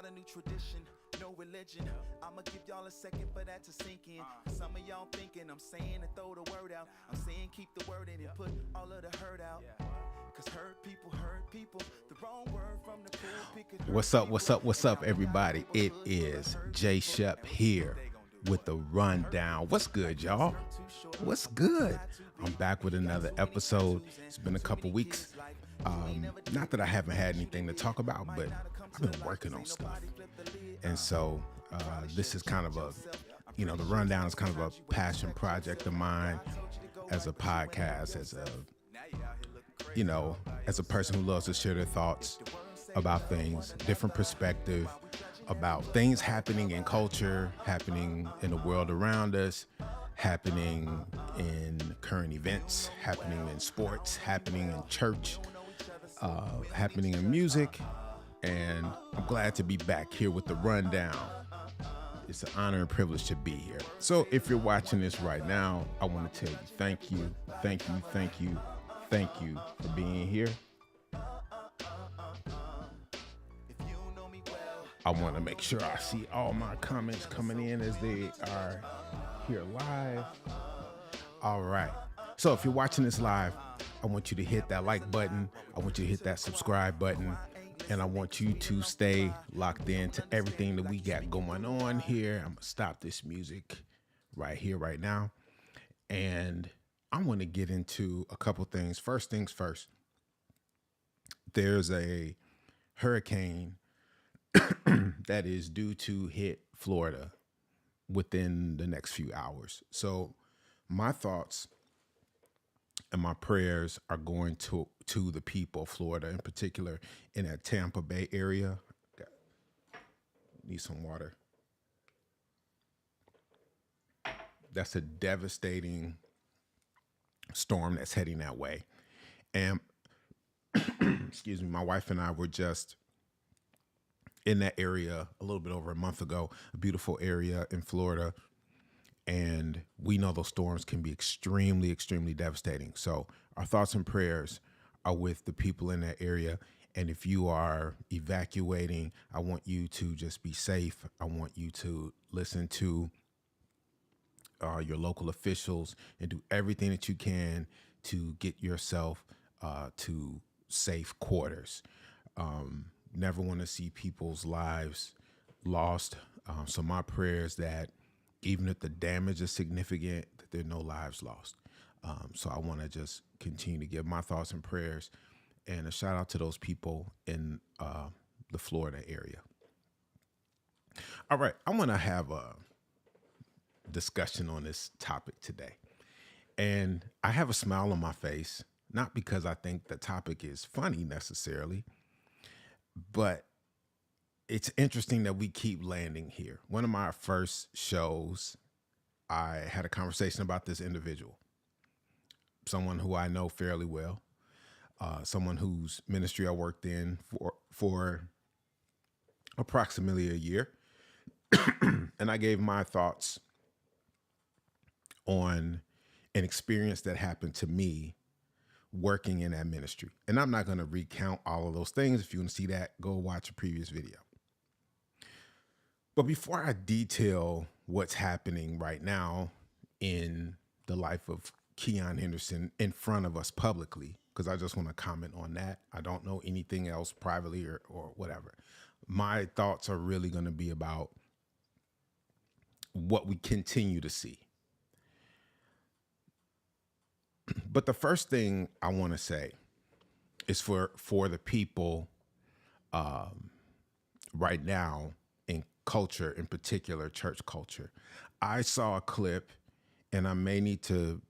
a new tradition, no religion. I'ma give y'all a second for that to sink in. Some of y'all thinking I'm saying to throw the word out. I'm saying keep the word in and put all of the hurt out. Cause hurt people, the wrong word from the pulpit could hurt What's up, everybody? It is J Shep here with the rundown. What's good, y'all? What's good? I'm back with another episode. It's been a couple weeks. Not that I haven't had anything to talk about, but I've been working on stuff. And so this is kind of the rundown is kind of a passion project of mine as a podcast, as a person who loves to share their thoughts about things, different perspective about things happening in culture, happening in the world around us, happening in current events, happening in sports, happening in church, happening in music. And I'm glad to be back here with the rundown. It's an honor and privilege to be here. So if you're watching this right now, I want to tell you thank you for being here. I want to make sure I see all my comments coming in as they are here live. All right. So if you're watching this live, I want you to hit that like button. I want you to hit that subscribe button. And I want you to stay locked in to everything that we got going on here. I'm going to stop this music right here, right now. And I want to get into a couple things. First things first, there's a hurricane that is due to hit Florida within the next few hours. So my thoughts and my prayers are going to the people of Florida, in particular in that Tampa Bay area. Need some water. That's a devastating storm that's heading that way. And excuse me, my wife and I were just in that area a little bit over a month ago, a beautiful area in Florida. And we know those storms can be extremely, extremely devastating. So our thoughts and prayers are with the people in that area. And if you are evacuating, I want you to just be safe. I want you to listen to your local officials and do everything that you can to get yourself to safe quarters. Never want to see people's lives lost. So my prayer is that even if the damage is significant, that there are no lives lost. So I want to just continue to give my thoughts and prayers and a shout out to those people in the Florida area. All right, I want to have a discussion on this topic today. And I have a smile on my face, not because I think the topic is funny necessarily, but it's interesting that we keep landing here. One of my first shows, I had a conversation about this individual, someone who I know fairly well, someone whose ministry I worked in for approximately a year. And I gave my thoughts on an experience that happened to me working in that ministry. And I'm not going to recount all of those things. If you want to see that, go watch a previous video. But before I detail what's happening right now in the life of Keion Henderson in front of us publicly, because I just want to comment on that. I don't know anything else privately or whatever. My thoughts are really going to be about what we continue to see. But the first thing I want to say is for the people right now in culture, in particular church culture. I saw a clip, and I may need to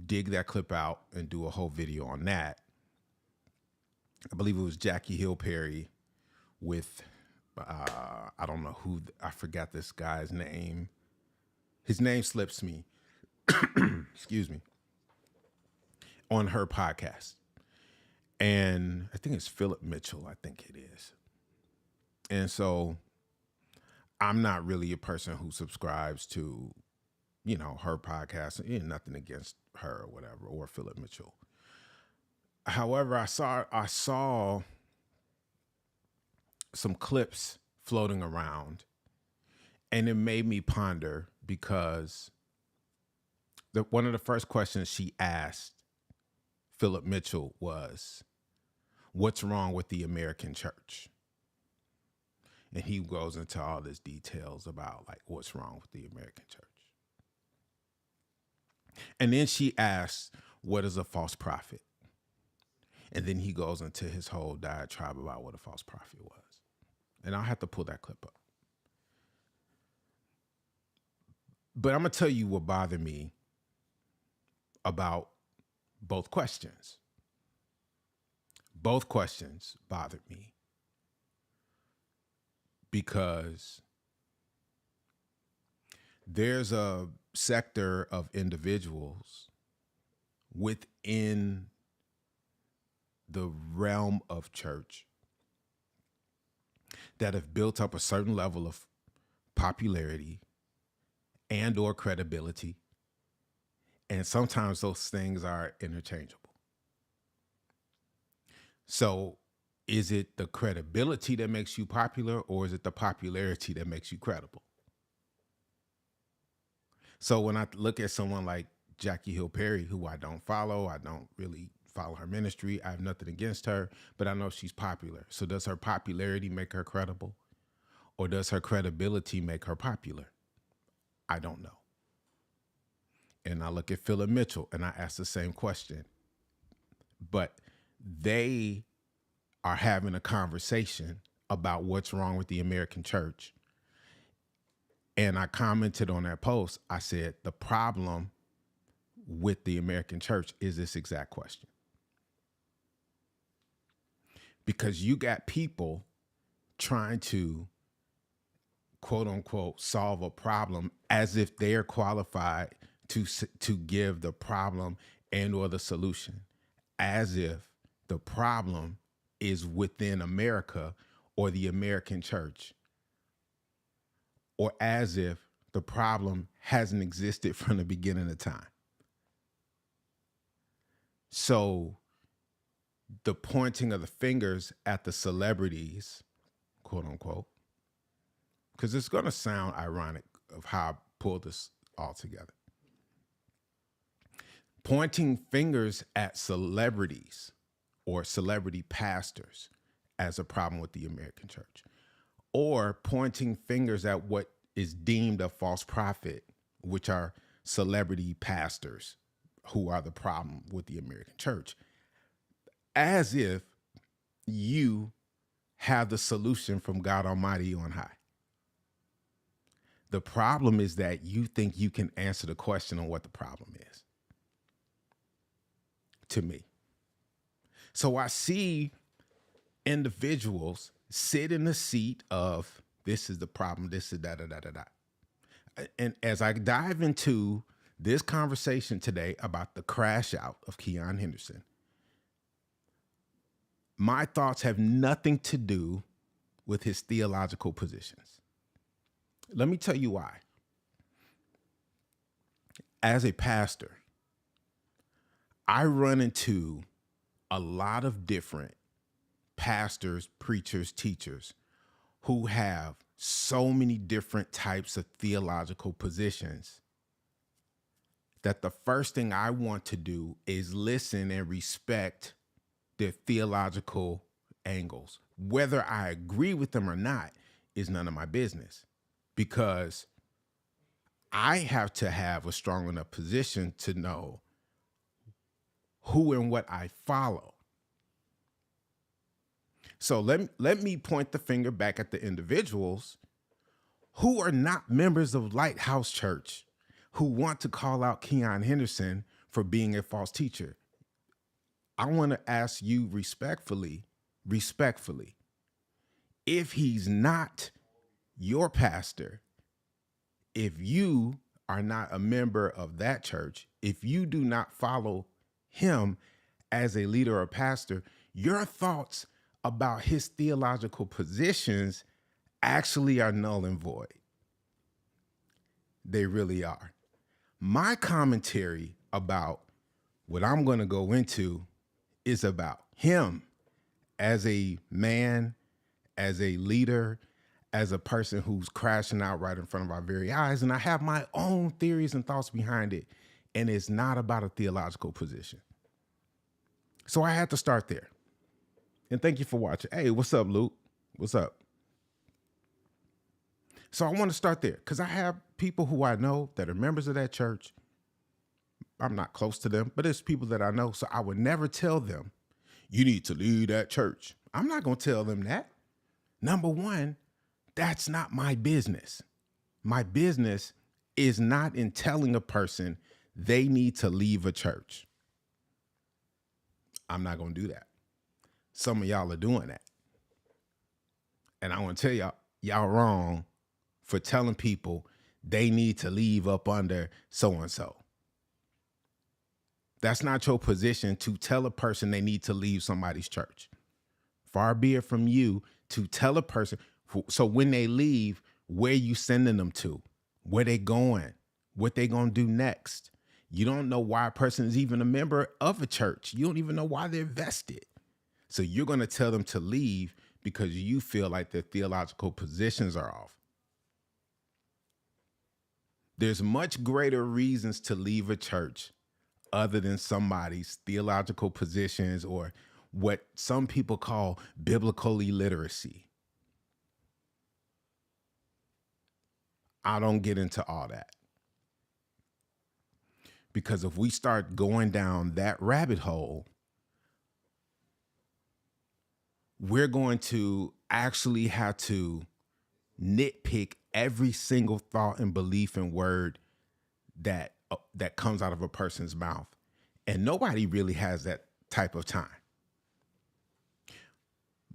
dig that clip out and do a whole video on that. I believe it was Jackie Hill Perry with, I don't know who, I forgot this guy's name. His name slips me. Excuse me. On her podcast. And I think it's Philip Mitchell, I think it is. And so I'm not really a person who subscribes to, her podcast. Nothing against her or whatever, or Philip Mitchell. However, I saw some clips floating around. And it made me ponder because one of the first questions she asked Philip Mitchell was, what's wrong with the American church? And he goes into all this details about like what's wrong with the American church. And then she asks, what is a false prophet? And then he goes into his whole diatribe about what a false prophet was. And I'll have to pull that clip up. But I'm going to tell you what bothered me about both questions. Both questions bothered me because there's a sector of individuals within the realm of church that have built up a certain level of popularity and or credibility. And sometimes those things are interchangeable. So is it the credibility that makes you popular, or is it the popularity that makes you credible? So when I look at someone like Jackie Hill Perry, who I don't follow, I don't really follow her ministry, I have nothing against her, but I know she's popular. So does her popularity make her credible? Or does her credibility make her popular? I don't know. And I look at Philip Mitchell and I ask the same question. But they are having a conversation about what's wrong with the American church. And I commented on that post. I said, the problem with the American church is this exact question. Because you got people trying to, quote unquote, solve a problem as if they're qualified to give the problem and or the solution, as if the problem is within America or the American church, or as if the problem hasn't existed from the beginning of time. So the pointing of the fingers at the celebrities, quote unquote, because it's going to sound ironic of how I pulled this all together. Pointing fingers at celebrities or celebrity pastors as a problem with the American church, or pointing fingers at what is deemed a false prophet, which are celebrity pastors who are the problem with the American church, as if you have the solution from God Almighty on high. The problem is that you think you can answer the question on what the problem is. To me. So I see individuals sit in the seat of, this is the problem, this is da-da-da-da-da. And as I dive into this conversation today about the crash out of Keion Henderson, my thoughts have nothing to do with his theological positions. Let me tell you why. As a pastor, I run into a lot of different pastors, preachers, teachers who have so many different types of theological positions that the first thing I want to do is listen and respect their theological angles. Whether I agree with them or not is none of my business, because I have to have a strong enough position to know who and what I follow. So let me point the finger back at the individuals who are not members of Lighthouse Church, who want to call out Keion Henderson for being a false teacher. I want to ask you respectfully, if he's not your pastor, if you are not a member of that church, if you do not follow him as a leader or pastor, your thoughts about his theological positions actually are null and void. They really are. My commentary about what I'm going to go into is about him as a man, as a leader, as a person who's crashing out right in front of our very eyes. And I have my own theories and thoughts behind it. And it's not about a theological position. So I had to start there. And thank you for watching. Hey, what's up, Luke? What's up? So I want to start there because I have people who I know that are members of that church. I'm not close to them, but it's people that I know. So I would never tell them, you need to leave that church. I'm not going to tell them that. Number one, that's not my business. My business is not in telling a person they need to leave a church. I'm not going to do that. Some of y'all are doing that. And I want to tell y'all wrong for telling people they need to leave up under so-and-so. That's not your position to tell a person they need to leave somebody's church. Far be it from you to tell a person. So when they leave, where you sending them to, where they going, what they going to do next. You don't know why a person is even a member of a church. You don't even know why they're vested. So you're going to tell them to leave because you feel like their theological positions are off. There's much greater reasons to leave a church other than somebody's theological positions or what some people call biblical illiteracy. I don't get into all that. Because if we start going down that rabbit hole, we're going to actually have to nitpick every single thought and belief and word that comes out of a person's mouth. And nobody really has that type of time.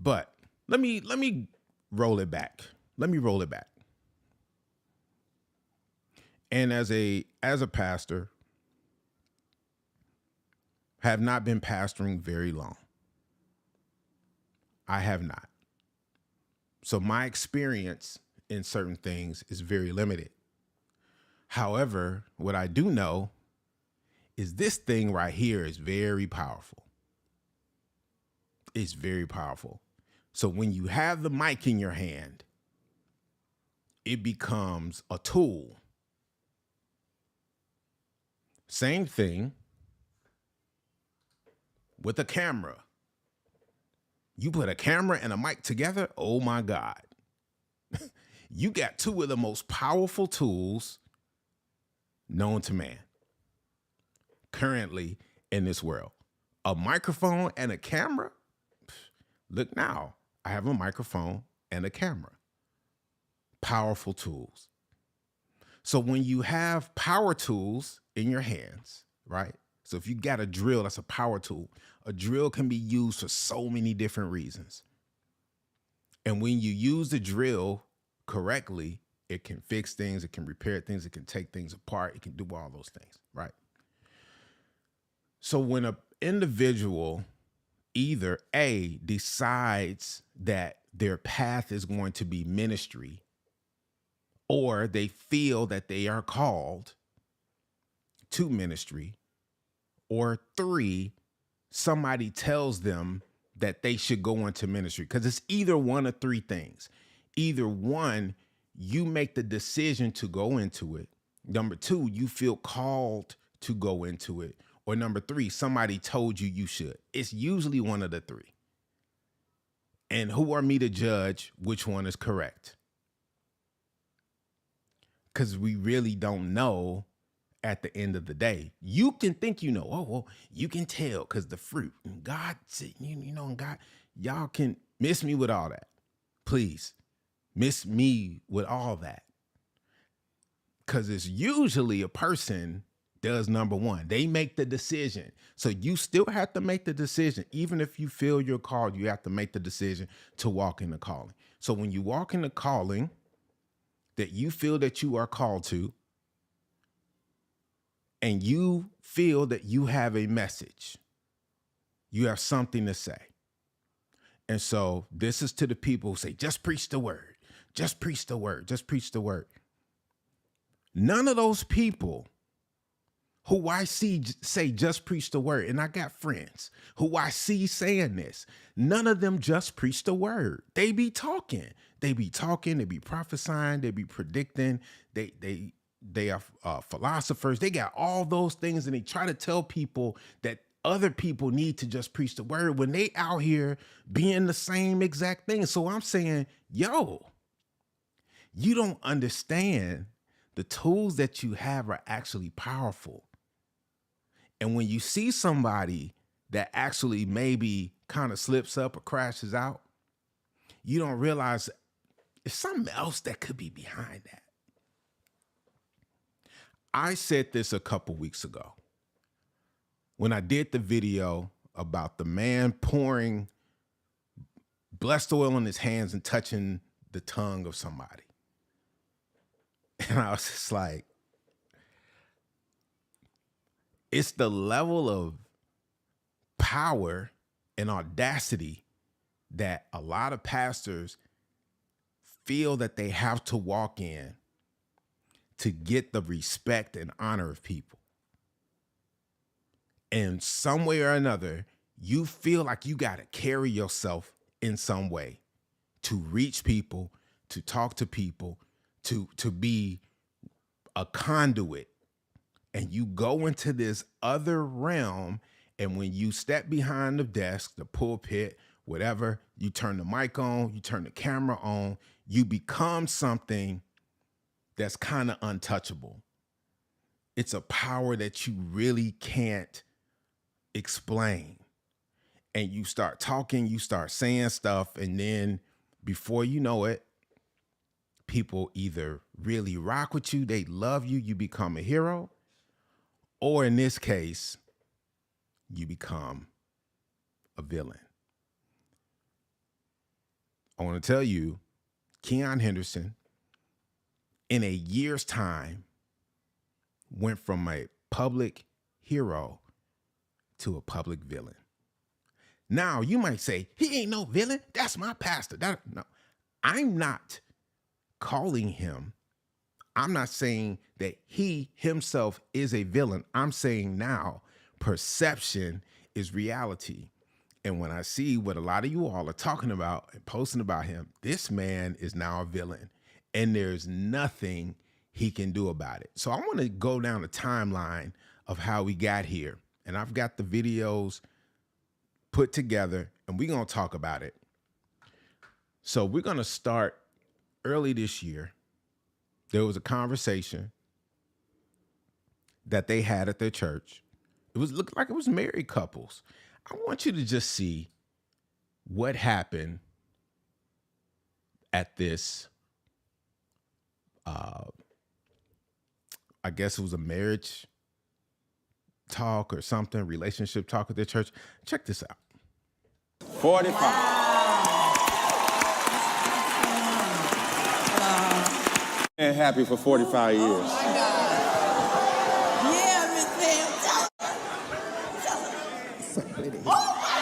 But let me roll it back. Let me roll it back. And as a pastor, have not been pastoring very long. I have not. So my experience in certain things is very limited. However, what I do know is this thing right here is very powerful. It's very powerful. So when you have the mic in your hand, it becomes a tool. Same thing with a camera. You put a camera and a mic together, oh my God. You got two of the most powerful tools known to man currently in this world. A microphone and a camera. Look now, I have a microphone and a camera. Powerful tools. So when you have power tools in your hands, right? So if you got a drill, that's a power tool. A drill can be used for so many different reasons. And when you use the drill correctly, it can fix things, it can repair things, it can take things apart, it can do all those things, right? So when an individual either A, decides that their path is going to be ministry, or they feel that they are called to ministry, or 3, somebody tells them that they should go into ministry, because it's either one of 3 things. Either 1, you make the decision to go into it. Number 2, you feel called to go into it. Or number 3, somebody told you should. It's usually one of the 3. And who are me to judge which one is correct? Because we really don't know at the end of the day. You can think you know. Oh, well, you can tell because the fruit. And God, and God, y'all can miss me with all that. Please, miss me with all that. Because it's usually a person does number 1. They make the decision. So you still have to make the decision. Even if you feel you're called, you have to make the decision to walk in the calling. So when you walk in the calling that you feel that you are called to, and you feel that you have a message, you have something to say. And so this is to the people who say, just preach the word, just preach the word, just preach the word. None of those people who I see say just preach the word, and I got friends who I see saying this. None of them just preach the word. They be talking. They be prophesying, they be predicting. They are philosophers. They got all those things, and they try to tell people that other people need to just preach the word when they out here being the same exact thing. So I'm saying, yo, you don't understand the tools that you have are actually powerful. And when you see somebody that actually maybe kind of slips up or crashes out, you don't realize there's something else that could be behind that. I said this a couple weeks ago when I did the video about the man pouring blessed oil on his hands and touching the tongue of somebody. And I was just like, it's the level of power and audacity that a lot of pastors feel that they have to walk in to get the respect and honor of people. And some way or another, you feel like you got to carry yourself in some way to reach people, to talk to people, to be a conduit. And you go into this other realm, and when you step behind the desk, the pulpit, whatever, you turn the mic on, you turn the camera on, you become something that's kind of untouchable. It's a power that you really can't explain. And you start talking, you start saying stuff, and then before you know it, people either really rock with you, they love you, you become a hero, or in this case, you become a villain. I want to tell you, Keion Henderson, in a year's time, went from a public hero to a public villain. Now, you might say, he ain't no villain. That's my pastor. No, I'm not calling him. I'm not saying that he himself is a villain. I'm saying now perception is reality. And when I see what a lot of you all are talking about and posting about him, this man is now a villain, and there's nothing he can do about it. So I want to go down the timeline of how we got here. And I've got the videos put together, and we're going to talk about it. So we're going to start early this year. There was a conversation that they had at their church. It looked like it was married couples. I want you to just see what happened at this, I guess it was a marriage talk or something, relationship talk at their church. Check this out. 45. And happy for 45 years. Oh my God. Yeah, Miss Pam, tell her. So pretty. Oh my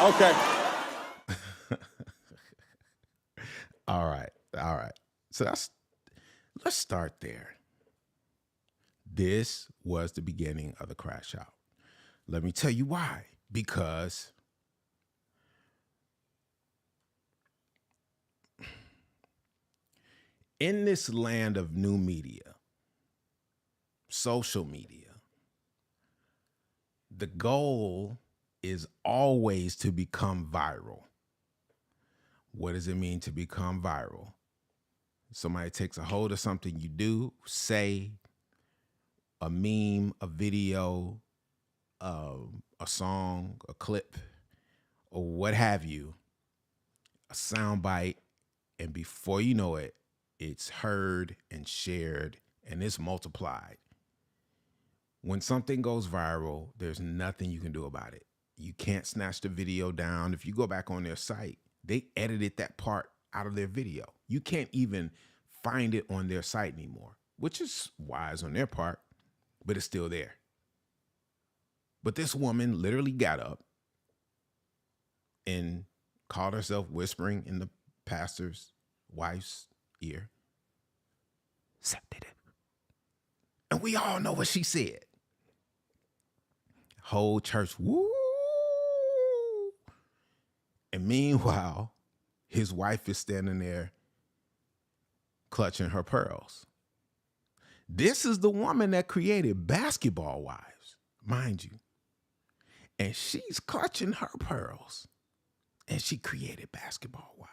Okay. All right. So let's start there. This was the beginning of the crash out. Let me tell you why. Because in this land of new media, social media, the goal is always to become viral. What does it mean to become viral? Somebody takes a hold of something you do, say, a meme, a video, a song, a clip, or what have you, a soundbite, and before you know it, it's heard and shared, and it's multiplied. When something goes viral, there's nothing you can do about it. You can't snatch the video down. If you go back on their site, they edited that part out of their video. You can't even find it on their site anymore, which is wise on their part. but it's still there. But this woman literally got up and called herself whispering in the pastor's wife's ear. And we all know what she said. Whole church, woo. And meanwhile, his wife is standing there clutching her pearls. This is the woman that created Basketball Wives, mind you. And she's clutching her pearls. And she created Basketball Wives.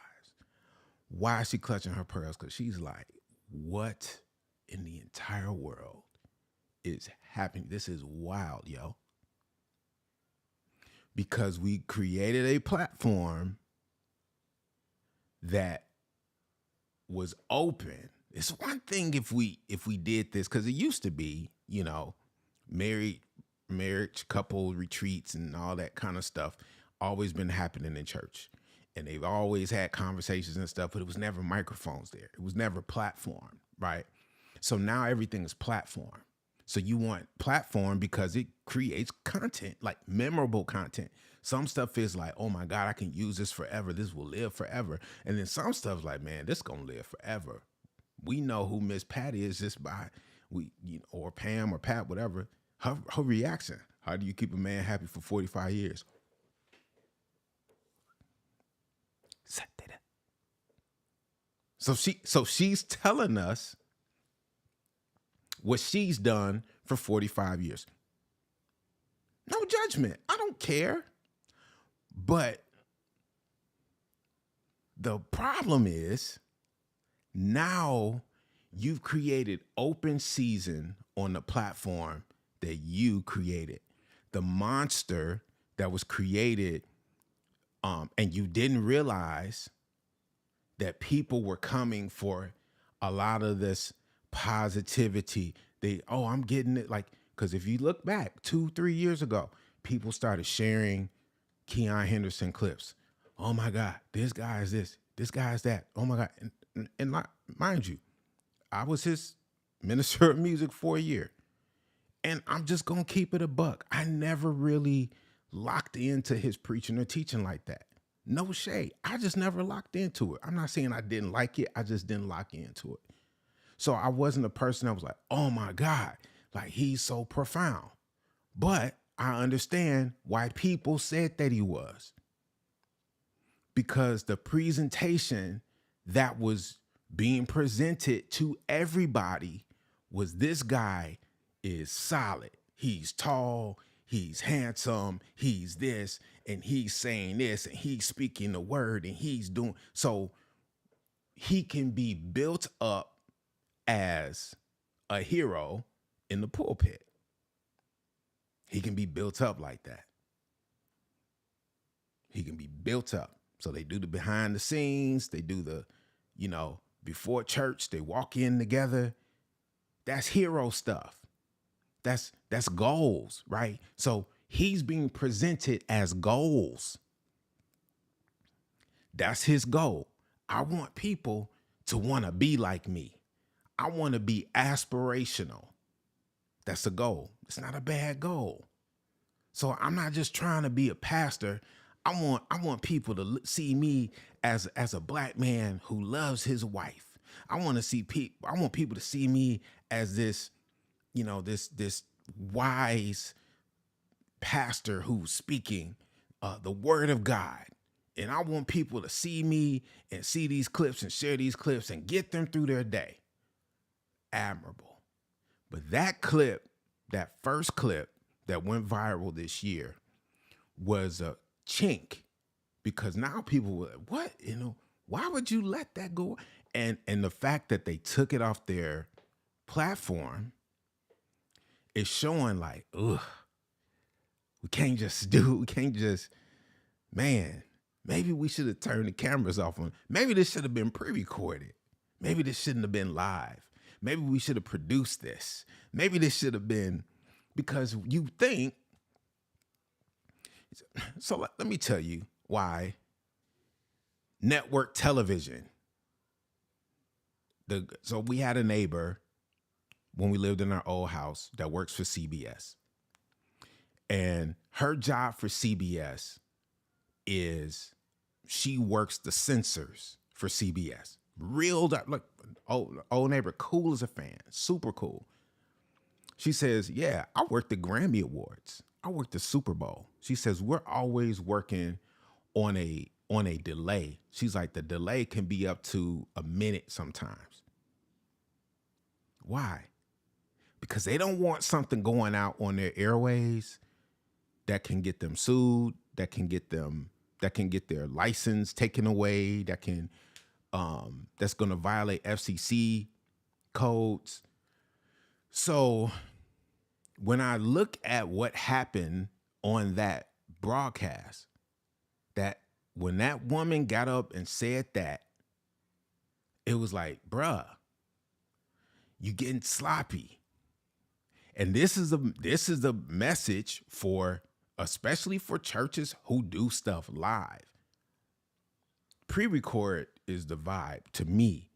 Why is she clutching her pearls? Because she's like, what in the entire world is happening? This is wild, yo. Because we created a platform that was open. It's one thing if we did this, because it used to be, you know, marriage couple retreats and all that kind of stuff always been happening in church. And they've always had conversations and stuff, but it was never microphones there. It was never platform, right? So now everything is platform. So you want platform because it creates content, like memorable content. Some stuff is like, oh my God, I can use this forever. This will live forever. And then some stuff's like, man, this gonna live forever. We know who Miss Patty is just by or Pam or Pat, whatever. Her reaction. How do you keep a man happy for 45 years? So she's telling us what she's done for 45 years. No judgment. I don't care. But the problem is now you've created open season on the platform that you created. The monster that was created, and you didn't realize that people were coming for a lot of this positivity. I'm getting it. Like, because if you look back 2-3 years ago, people started sharing Keion Henderson clips. Oh my God, this guy is this guy is that. Oh my God. And mind you, I was his minister of music for a year. And I'm just going to keep it a buck. I never really locked into his preaching or teaching like that. No shade. I just never locked into it. I'm not saying I didn't like it. I just didn't lock into it. So I wasn't a person that was like, oh my God, like he's so profound. But I understand why people said that he was. Because the presentation that was being presented to everybody was this guy is solid. He's tall, he's handsome, he's this, and he's saying this, and he's speaking the word, and he's doing. So he can be built up as a hero in the pulpit. He can be built up like that. He can be built up. So they do the behind the scenes, they do the, before church, they walk in together. That's hero stuff. That's goals, right? So he's being presented as goals. That's his goal. I want people to want to be like me. I want to be aspirational. That's a goal. It's not a bad goal. So I'm not just trying to be a pastor. I want people to see me as a black man who loves his wife. I want people to see me as this, this wise pastor who's speaking the word of God. And I want people to see me and see these clips and share these clips and get them through their day. Admirable. But that clip, that first clip that went viral this year was a chink, because now people were like, what? Why would you let that go? And the fact that they took it off their platform is showing like, ugh, we can't just, man, maybe we should have turned the cameras off on. Maybe this should have been pre-recorded. Maybe this shouldn't have been live. Maybe we should have produced this. Maybe this should have been, because you think. So let me tell you why network television. So we had a neighbor when we lived in our old house that works for CBS. And her job for CBS is she works the censors for CBS. Real, like, old neighbor, cool as a fan, super cool. She says, yeah, I work the Grammy Awards. I work the Super Bowl. She says, we're always working on a delay. She's like, the delay can be up to a minute sometimes. Why? Because they don't want something going out on their airways that can get them sued, that can get their license taken away, that's going to violate FCC codes. So when I look at what happened on that broadcast, that when that woman got up and said that, it was like, bruh, you getting sloppy. And this is a message for, especially for churches who do stuff live. Pre-record is the vibe to me,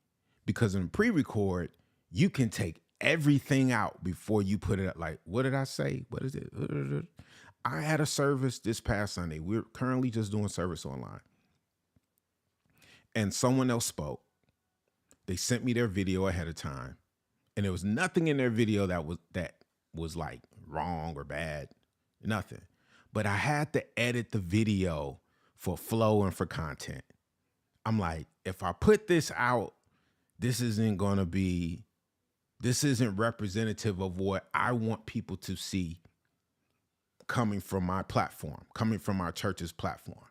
because in pre-record, you can take everything out before you put it up. Like, what did I say? What is it? I had a service this past Sunday. We're currently just doing service online. And someone else spoke. They sent me their video ahead of time. And there was nothing in their video that was like wrong or bad. Nothing. But I had to edit the video for flow and for content. I'm like, if I put this out, this isn't representative of what I want people to see coming from my platform, coming from our church's platform.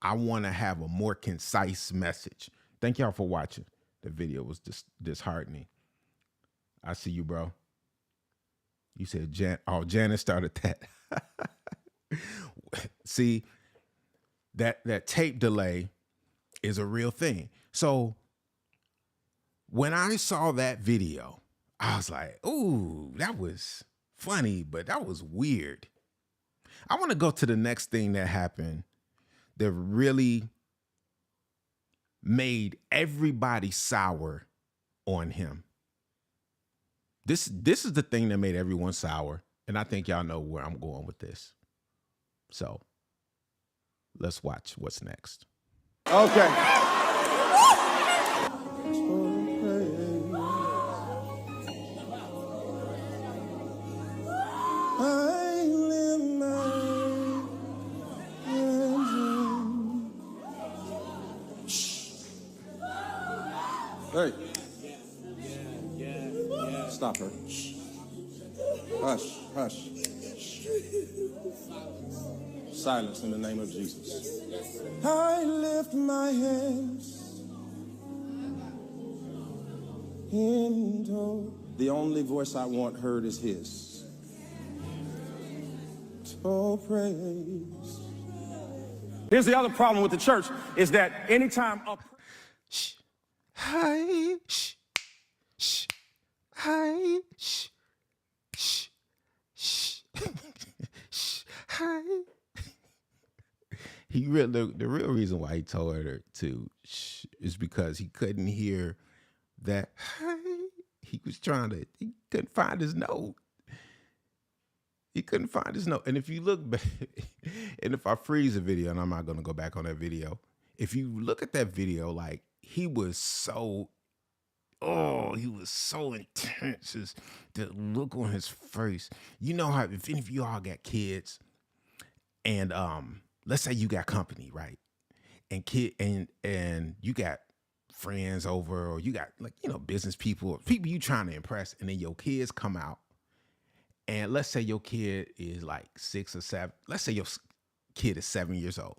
I want to have a more concise message. Thank y'all for watching. The video was disheartening. I see you, bro. You said Janice started that. See, that tape delay is a real thing. So when I saw that video, I was like, ooh, that was funny, but that was weird. I want to go to the next thing that happened that really made everybody sour on him. This is the thing that made everyone sour, and I think y'all know where I'm going with this. So let's watch what's next. Okay. Hey. Stop her. Hush, hush. Silence in the name of Jesus. I lift my hands into the only voice I want heard is his. Oh, praise. Here's the other problem with the church is that anytime a shh, hi, shh, shh, hi, shh, shh, shh, shh, hi. The real reason why he told her to shh is because he couldn't hear that hi. He couldn't find his note. He couldn't find his note. And if you look back, and if I freeze the video, and I'm not going to go back on that video, if you look at that video, like, he was so intense. The look on his face. You know how, if any of you all got kids, and let's say you got company, right? And you got friends over, or you got, like, business people you trying to impress, and then your kids come out. And let's say your kid is like 6 or 7. Let's say your kid is 7 years old.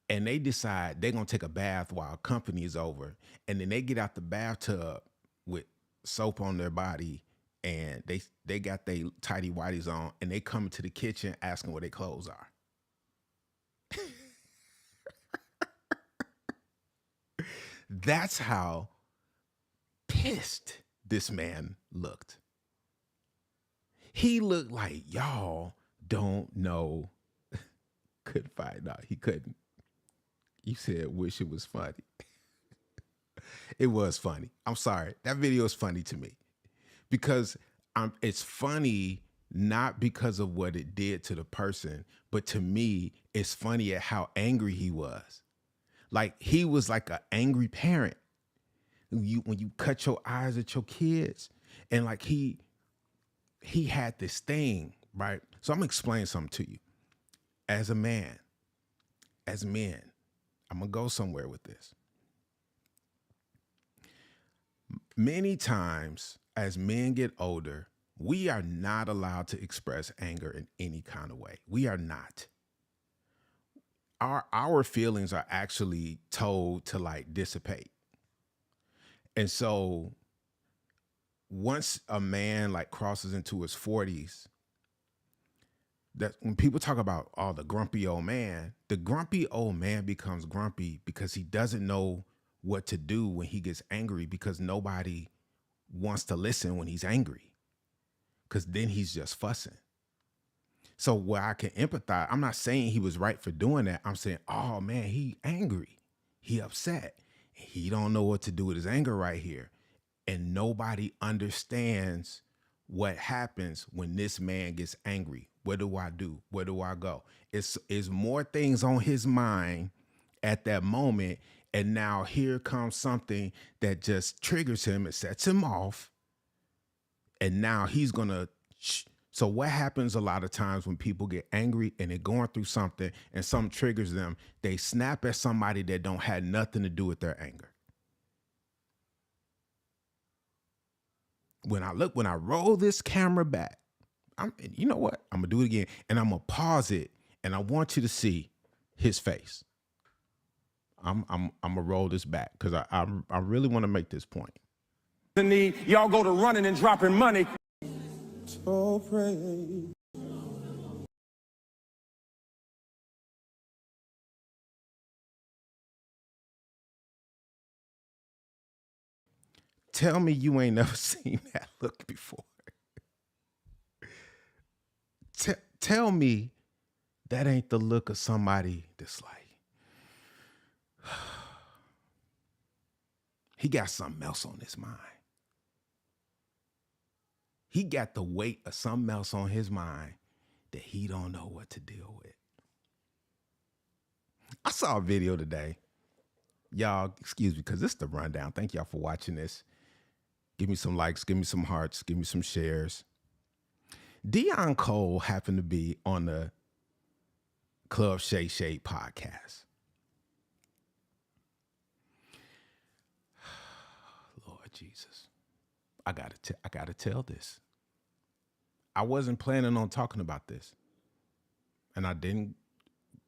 And they decide they're going to take a bath while company is over. And then they get out the bathtub with soap on their body. And they got their tidy whities on. And they come into the kitchen asking where their clothes are. That's how pissed this man looked. He looked like y'all don't know. Couldn't find out. He couldn't. You said, wish it was funny. It was funny. I'm sorry. That video is funny to me because it's funny not because of what it did to the person, but to me, it's funny at how angry he was. Like he was like an angry parent. When you cut your eyes at your kids, and like he had this thing, right? So I'm gonna explain something to you. As a man, as men, I'm gonna go somewhere with this. Many times as men get older, we are not allowed to express anger in any kind of way. We are not. Our feelings are actually told to like dissipate. And so once a man like crosses into his 40s, that when people talk about the grumpy old man, the grumpy old man becomes grumpy because he doesn't know what to do when he gets angry, because nobody wants to listen when he's angry, because then he's just fussing. So where I can empathize, I'm not saying he was right for doing that. I'm saying, oh man, he angry, he upset, he don't know what to do with his anger right here. And nobody understands what happens when this man gets angry. What do I do? Where do I go? It's more things on his mind at that moment. And now here comes something that just triggers him. It sets him off. And now he's going to. So what happens a lot of times when people get angry and they're going through something and something triggers them, they snap at somebody that don't have nothing to do with their anger. When I roll this camera back, you know what? I'm gonna do it again, and I'm gonna pause it, and I want you to see his face. I'm gonna roll this back because I really want to make this point. The need, y'all go to running and dropping money. So pray. Tell me you ain't never seen that look before. Tell me that ain't the look of somebody that's like, he got something else on his mind. He got the weight of something else on his mind that he don't know what to deal with. I saw a video today. Y'all, excuse me, because this is the rundown. Thank y'all for watching this. Give me some likes, give me some hearts, give me some shares. Keion Cole happened to be on the Club Shay Shay podcast. Lord Jesus, I gotta tell this. I wasn't planning on talking about this, and I didn't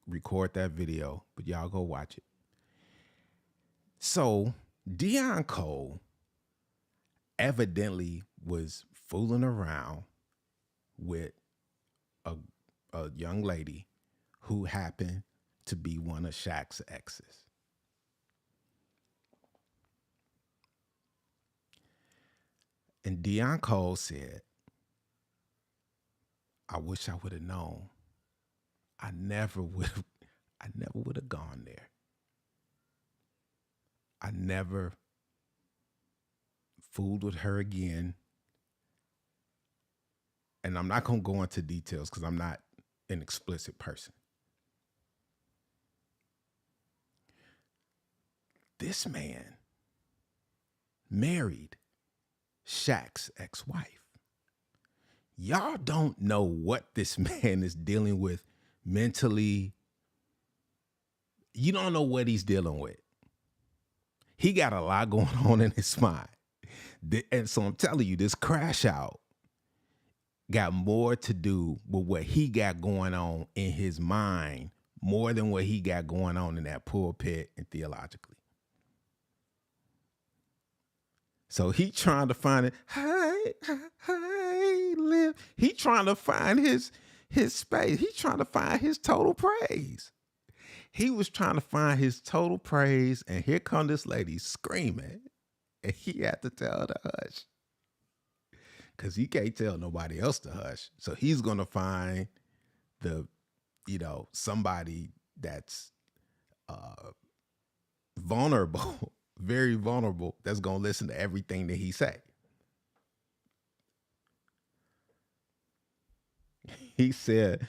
record that video, but y'all go watch it. So Keion Cole evidently was fooling around with a young lady who happened to be one of Shaq's exes. And Keion Cole said, I wish I would have known. I never would have gone there. I never fooled with her again. And I'm not going to go into details because I'm not an explicit person. This man married Shaq's ex-wife. Y'all don't know what this man is dealing with mentally. You don't know what he's dealing with. He got a lot going on in his mind. And so I'm telling you, this crash out got more to do with what he got going on in his mind more than what he got going on in that pulpit and theologically. So he trying to find it. Hey, live. He trying to find his space. He trying to find his total praise. He was trying to find his total praise, and here come this lady screaming, and he had to tell her to hush. Because he can't tell nobody else to hush. So he's going to find somebody that's vulnerable, very vulnerable, that's going to listen to everything that he say. he said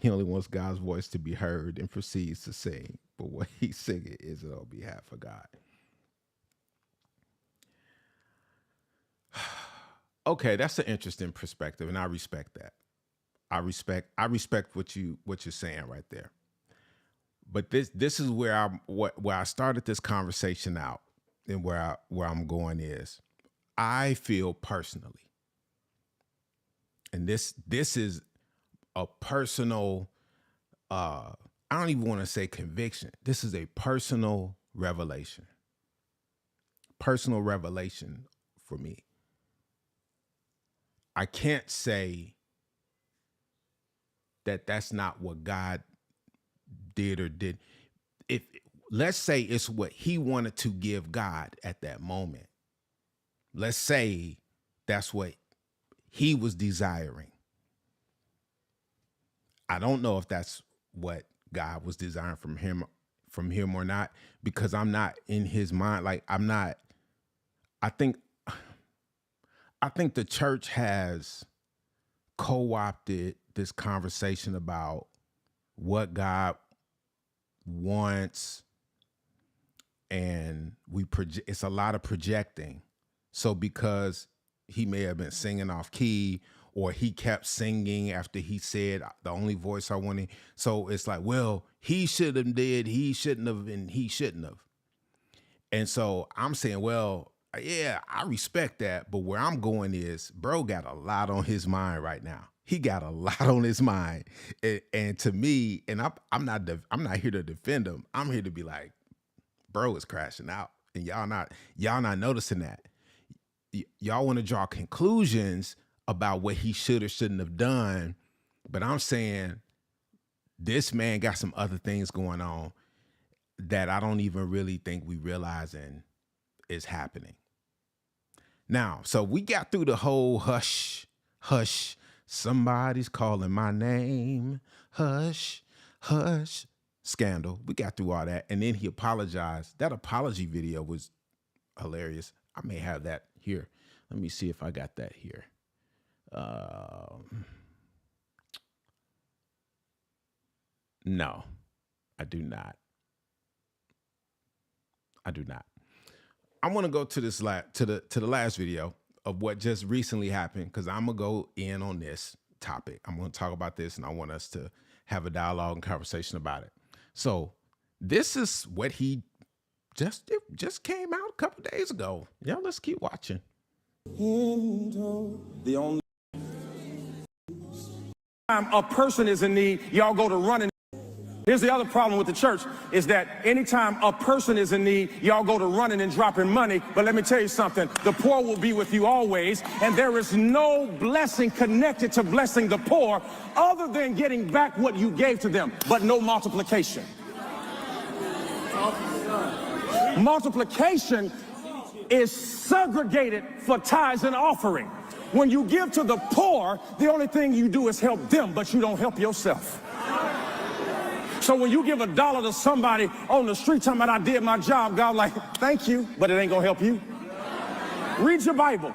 he only wants God's voice to be heard and proceeds to sing, but what he's singing is on behalf of God. Okay, that's an interesting perspective, and I respect that. I respect what you're saying right there. But this is where I started this conversation out, and where I'm going is, I feel personally, and this is a personal, I don't even want to say conviction. This is a personal revelation. Personal revelation for me. I can't say that that's not what God did or did. If let's say it's what he wanted to give God at that moment. Let's say that's what he was desiring. I don't know if that's what God was desiring from him or not, because I'm not in his mind. Like, I'm not, I think the church has co-opted this conversation about what God wants, and it's a lot of projecting. So because he may have been singing off key, or he kept singing after he said the only voice I wanted, so it's like, well, he should have did, he shouldn't have, and he shouldn't have. And so I'm saying, well, yeah, I respect that, but where I'm going is, bro got a lot on his mind right now. He got a lot on his mind, and to me, and I'm not here to defend him. I'm here to be like, bro is crashing out, and y'all not noticing that. Y'all want to draw conclusions about what he should or shouldn't have done, but I'm saying this man got some other things going on that I don't even really think we realizing is happening. Now, so we got through the whole hush, somebody's calling my name, hush, scandal. We got through all that, and then he apologized. That apology video was hilarious. I may have that here. Let me see if I got that here. No, I do not. I want to go to this to the last video of what just recently happened, because I'm gonna go in on this topic. I'm gonna talk about this, and I want us to have a dialogue and conversation about it. So this is what he just came out a couple days ago. Yeah, let's keep watching. The only time a person is in need, y'all go to running. Here's the other problem with the church, is that anytime a person is in need, y'all go to running and dropping money. But let me tell you something, the poor will be with you always, and there is no blessing connected to blessing the poor other than getting back what you gave to them, but no multiplication. Multiplication is segregated for tithes and offering. When you give to the poor, the only thing you do is help them, but you don't help yourself. So when you give $1 to somebody on the street talking about I did my job, God like, thank you, but it ain't gonna help you. Read your Bible.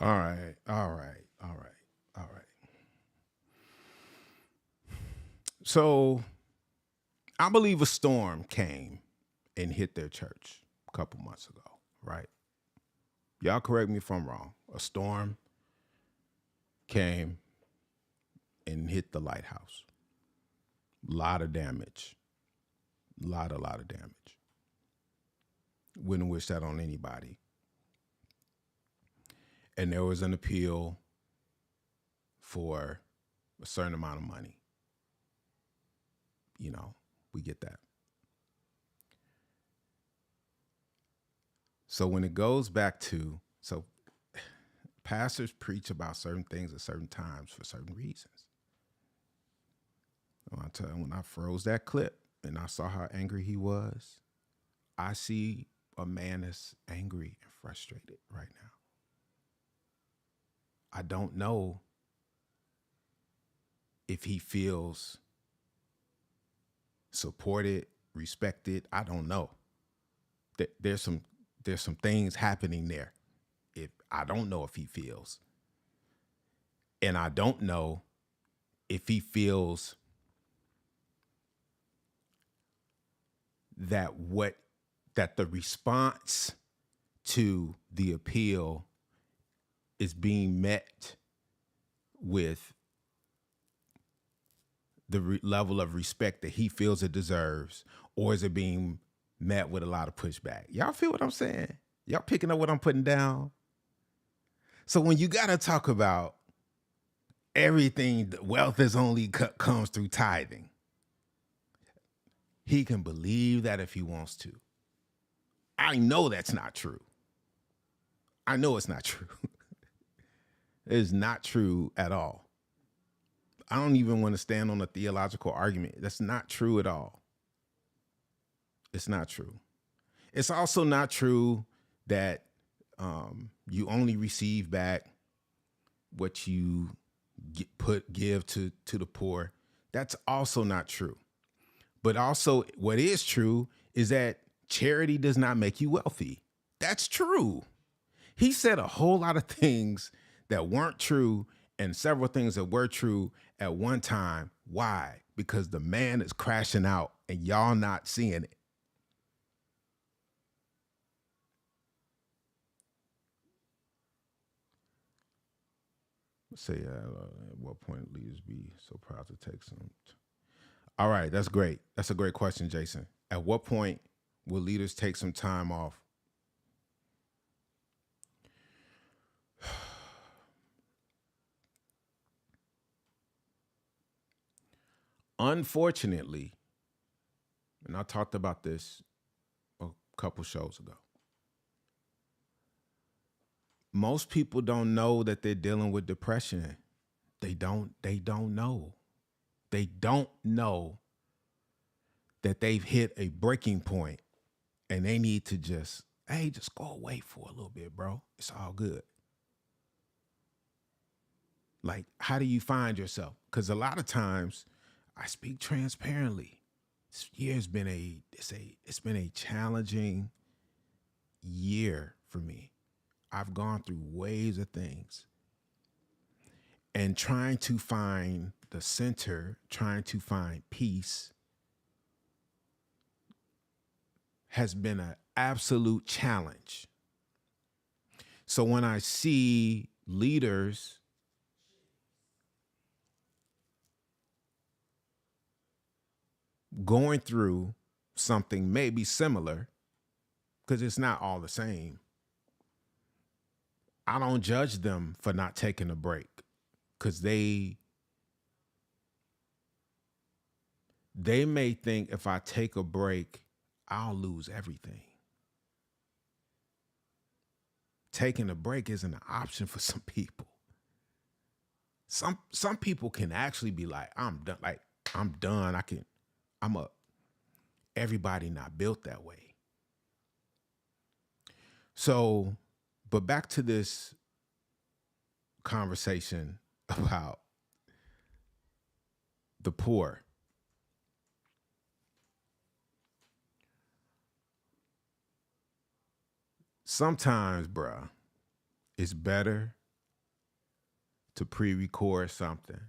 All right. So I believe a storm came and hit their church a couple months ago, right? Y'all correct me if I'm wrong. A storm came and hit the lighthouse. A lot of damage. A lot of damage. Wouldn't wish that on anybody. And there was an appeal for a certain amount of money. You know, we get that. So when it goes back to, so pastors preach about certain things at certain times for certain reasons. I'll tell you, when I froze that clip and I saw how angry he was, I see a man that's angry and frustrated right now. I don't know if he feels supported, respected. I don't know. There's some things happening there. If I don't know if he feels. And I don't know if he feels that the response to the appeal is being met with the level of respect that he feels it deserves, or is it being met with a lot of pushback? Y'all feel what I'm saying? Y'all picking up what I'm putting down? So when you got to talk about everything, wealth is only comes through tithing, he can believe that if he wants to. I know that's not true. I know it's not true. It's not true at all. I don't even want to stand on a theological argument. That's not true at all. It's not true. It's also not true that you only receive back what you give to the poor. That's also not true. But also what is true is that charity does not make you wealthy. That's true. He said a whole lot of things that weren't true and several things that were true at one time. Why? Because the man is crashing out and y'all not seeing it. Let's say at what point leaders be so proud to take some? All right, that's great. That's a great question, Jason. At what point will leaders take some time off? Unfortunately, and I talked about this a couple shows ago, most people don't know that they're dealing with depression. They don't know. They don't know that they've hit a breaking point and they need to just go away for a little bit, bro. It's all good. Like, how do you find yourself? Because a lot of times I speak transparently. This year's been it's been a challenging year for me. I've gone through waves of things. And trying to find the center, trying to find peace has been an absolute challenge. So when I see leaders going through something maybe similar, because it's not all the same, I don't judge them for not taking a break, because they may think if I take a break, I'll lose everything. Taking a break isn't an option for some people. Some people can actually be like, I'm done. Like, I'm done. Everybody not built that way. So, but back to this conversation about the poor. Sometimes, bruh, it's better to pre-record something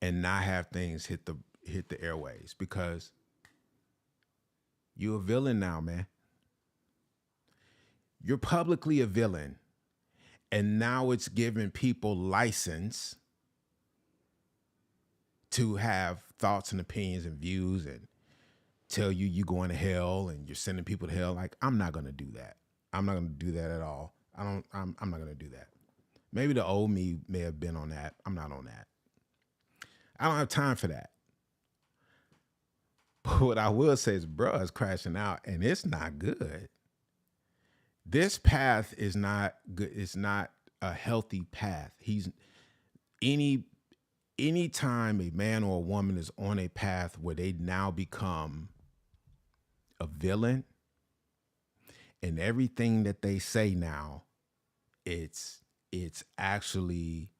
and not have things hit the airways, because you're a villain now, man. You're publicly a villain, and now it's giving people license to have thoughts and opinions and views and tell you you're going to hell and you're sending people to hell. Like, I'm not going to do that. I'm not going to do that at all. I'm not going to do that. Maybe the old me may have been on that. I'm not on that. I don't have time for that. But what I will say is, bruh is crashing out, and it's not good. This path is not good. It's not a healthy path. Any time a man or a woman is on a path where they now become a villain, and everything that they say now, it's actually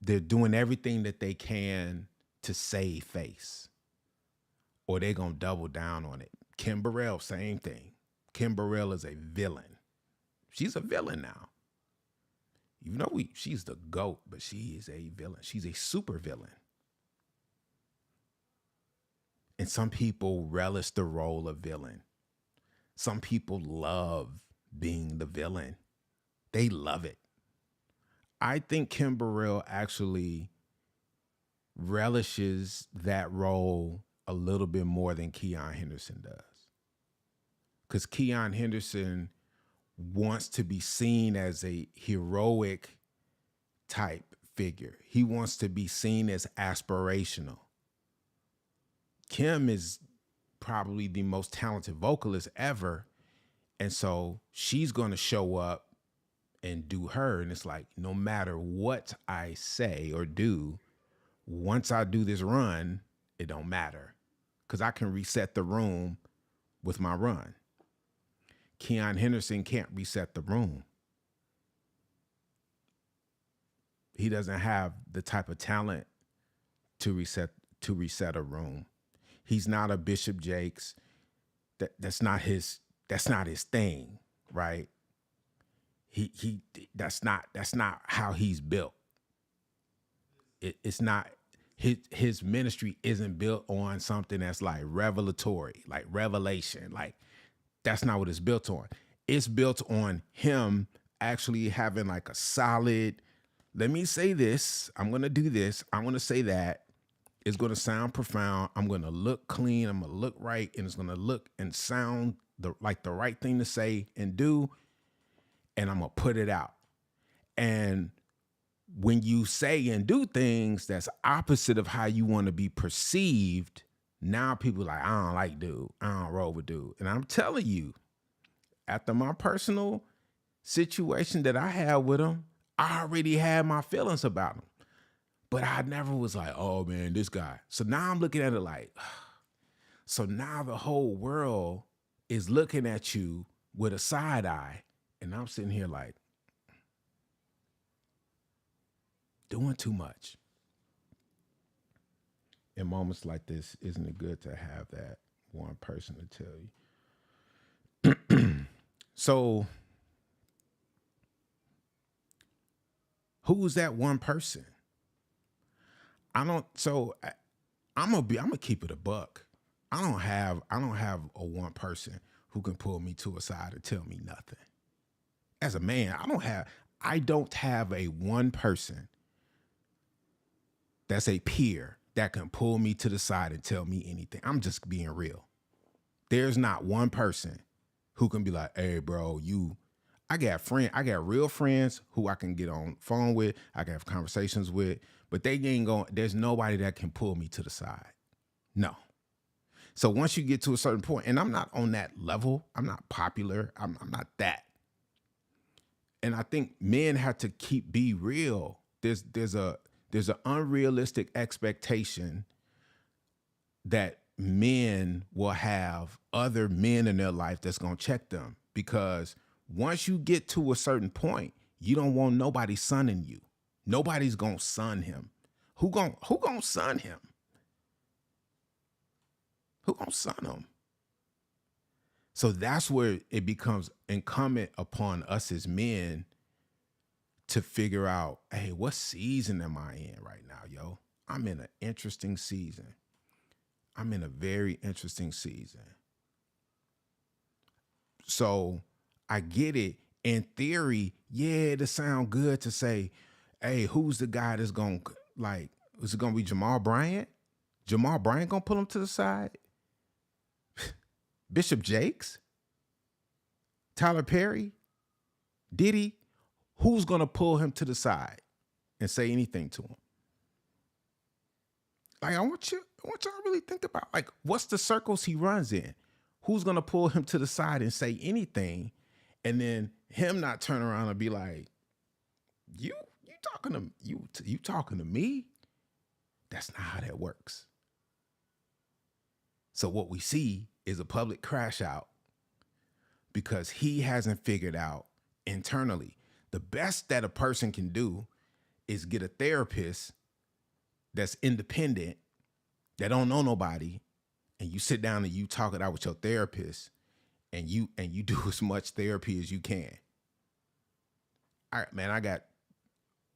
they're doing everything that they can to save face, or they gonna double down on it. Kim Burrell, same thing. Kim Burrell is a villain. She's a villain now. Even though she's the GOAT, but she is a villain. She's a super villain. And some people relish the role of villain. Some people love being the villain. They love it. I think Kim Burrell actually relishes that role a little bit more than Keion Henderson does. Because Keion Henderson wants to be seen as a heroic type figure. He wants to be seen as aspirational. Kim is probably the most talented vocalist ever. And so she's going to show up and do her. And it's like, no matter what I say or do, once I do this run, it don't matter. Because I can reset the room with my run. Keion Henderson can't reset the room. He doesn't have the type of talent to reset a room. He's not a Bishop Jakes. That's not his thing, right? That's not how he's built. It's not his ministry isn't built on something that's like revelatory, like revelation. Like that's not what it's built on. It's built on him actually having like a solid, let me say this, I'm going to do this, I'm going to say that. It's going to sound profound. I'm going to look clean. I'm going to look right. And it's going to look and sound like the right thing to say and do. And I'm going to put it out. And when you say and do things that's opposite of how you want to be perceived, now people are like, I don't like dude. I don't roll with dude. And I'm telling you, after my personal situation that I had with him, I already had my feelings about him. But I never was like, oh man, this guy. So now I'm looking at it like, so now the whole world is looking at you with a side eye. And I'm sitting here like, doing too much. In moments like this, isn't it good to have that one person to tell you? So, who's that one person? I'm gonna keep it a buck. I don't have a one person who can pull me to a side and tell me nothing. As a man, I don't have a one person that's a peer that can pull me to the side and tell me anything. I'm just being real. There's not one person who can be like, hey bro, I got real friends who I can get on phone with, I can have conversations with, but there's nobody that can pull me to the side. No. So once you get to a certain point, and I'm not on that level, I'm not popular, I'm not that. And I think men have to be real. There's an unrealistic expectation that men will have other men in their life that's gonna check them. Because once you get to a certain point, you don't want nobody sunning you. Nobody's gonna sun him. Who gonna sun him? Who gonna sun him? So that's where it becomes incumbent upon us as men to figure out, hey, what season am I in right now, yo? I'm in an interesting season. I'm in a very interesting season. So I get it. In theory, yeah, it sound good to say, hey, who's the guy that's going to, like, is it going to be Jamal Bryant? Jamal Bryant going to pull him to the side? Bishop Jakes? Tyler Perry? Diddy? Who's going to pull him to the side and say anything to him? Like, I want y'all to really think about, like, what's the circles he runs in? Who's going to pull him to the side and say anything? And then him not turn around and be like, you talking to me? That's not how that works. So what we see is a public crash out because he hasn't figured out internally. The best that a person can do is get a therapist that's independent that don't know nobody, and you sit down and you talk it out with your therapist, and you do as much therapy as you can. All right, man, I got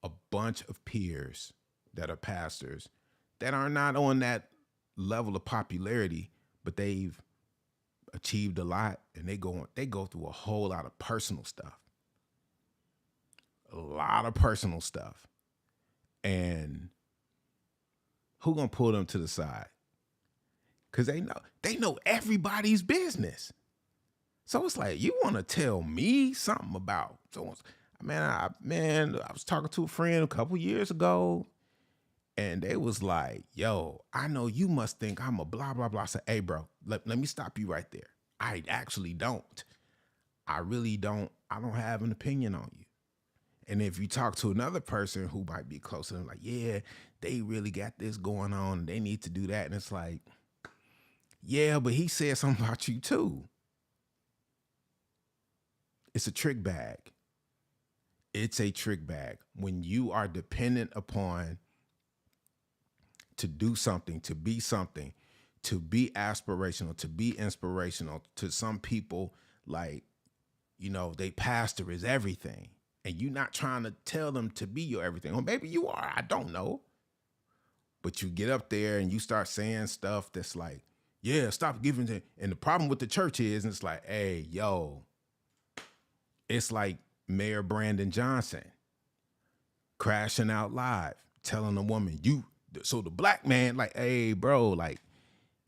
a bunch of peers that are pastors that are not on that level of popularity, but they've achieved a lot, and they go through a whole lot of personal stuff. A lot of personal stuff. And who gonna pull them to the side? Because they know everybody's business. So it's like, you want to tell me something about someone's, I was talking to a friend a couple years ago, and they was like, yo, I know you must think I'm a blah, blah, blah. I said, hey, bro, let me stop you right there. I actually don't. I really don't. I don't have an opinion on you. And if you talk to another person who might be close to them, like, yeah, they really got this going on, they need to do that. And it's like, yeah, but he said something about you too. It's a trick bag. It's a trick bag. When you are dependent upon to do something, to be something, to be aspirational, to be inspirational, to some people, like, they pastor is everything. And you're not trying to tell them to be your everything. Or maybe you are, I don't know. But you get up there and you start saying stuff that's like, yeah, stop giving to. And the problem with the church is, it's like, hey, yo, it's like Mayor Brandon Johnson crashing out live, telling a woman, so the black man, like, hey, bro, like,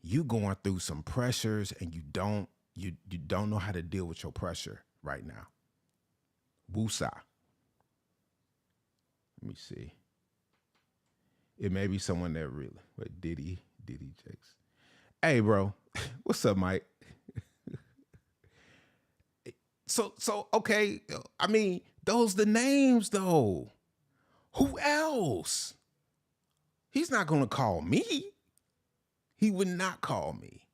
you going through some pressures and you don't know how to deal with your pressure right now. Woosah. Let me see. It may be someone that really, Diddy Jakes. Hey, bro, what's up, Mike? So okay. I mean, those the names though. Who else? He's not gonna call me. He would not call me.